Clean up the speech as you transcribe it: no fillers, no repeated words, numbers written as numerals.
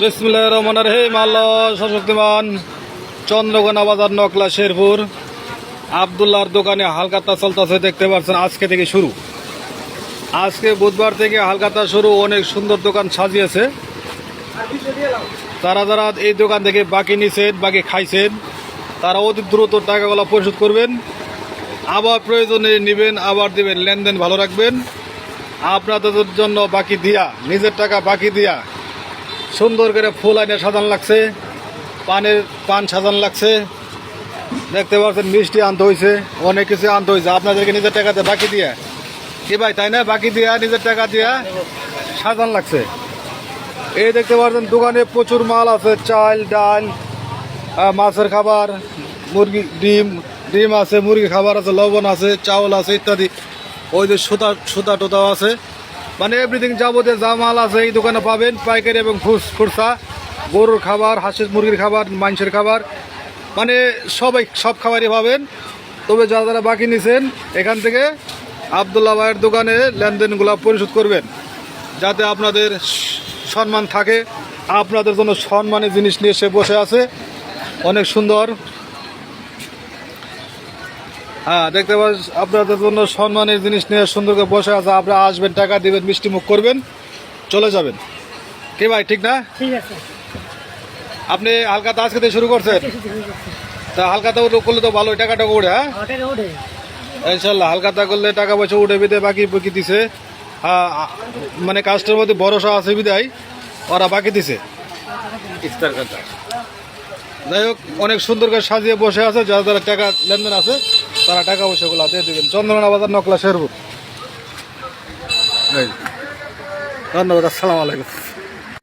বিসমিল্লাহির রহমানির রহিম। আল্লাহ সশক্তিমান। চন্দ্রকোনা বাজার, নকলা, শেরপুর। আবদুল্লাহর দোকানে হালকাতা চলতেছে, দেখতে পাচ্ছেন। আজকে থেকে শুরু, আজকে বুধবার থেকে হালকাতা শুরু। অনেক সুন্দর দোকান সাজিয়েছে। যারা যারা এই দোকান থেকে বাকি নিছেন, বাকি খাইছেন, তারা অতি দ্রুত টাকাগুলো পরিশোধ করবেন। আবার প্রয়োজনে নেবেন, আবার দেবেন। লেনদেন ভালো রাখবেন। আপনাদের জন্য বাকি দিয়া, নিজের টাকা বাকি দিয়া সুন্দর করে ফুল আইনে সাজান লাগছে, পান সাজান লাগছে। দেখতে পাচ্ছেন মিষ্টি আনতে হয়েছে, অনেক কিছু আনতে হয়েছে আপনাদেরকে নিজের টাকাতে বাকি দিয়া। কি ভাই, তাই না? বাকি দিয়া, নিজের টাকা দিয়া সাজান লাগছে। এই দেখতে পাচ্ছেন দোকানে প্রচুর মাল আছে। চাল, ডাল, মাছের খাবার, মুরগি, ডিম আছে, মুরগি খাবার আছে, লবণ আছে, চাউল আছে ইত্যাদি। ওই যে সুতা টোতাও আছে। মানে এভরিথিং যাবতীয় যা মাল আছে এই দোকানে পাবেন, পাইকারি এবং খুচরা। গরুর খাবার, হাঁসের মুরগির খাবার, মাংসের খাবার, মানে সব খাবারই পাবেন। তবে যারা যারা বাকি নিছেন, এখান থেকে আবদুল্লাহ ভাইয়ের দোকানে লেনদেনগুলো পরিশোধ করবেন, যাতে আপনাদের সম্মান থাকে। আপনাদের জন্য সম্মানের জিনিস নিয়ে সে বসে আছে, অনেক সুন্দর। হ্যাঁ, দেখতে পাচ্ছেন আপনাদের জন্য সম্মানের জিনিস নিয়ে সুন্দর করে বসে আছে। আপনারা আসবেন, টাকা দিবেন, মিষ্টি মুখ করবেন, চলে যাবেন। কি ভাই, ঠিক না? ঠিক আছে। আপনি হালকাতা আজকে থেকে শুরু করছেন, তা হালকাতা করলে তো ভালোই টাকাটা উঠে। হ্যাঁ, ইনশাল্লাহ হালকাতা করলে টাকা পয়সা উঠে বিদে বাকি বাকি দিছে। হ্যাঁ, মানে কাজটার মধ্যে ভরসা আছে বিদায় ওরা বাকি দিছে। যাই হোক, অনেক সুন্দর করে সাজিয়ে বসে আছে। যারা যারা টাকা লেনদেন আছে তারা টাকা পয়সাগুলো দিয়ে দেবেন। চন্দ্রকোনা বাজার, নকলা, শেরপুর। ধন্যবাদ। আসসালামু আলাইকুম।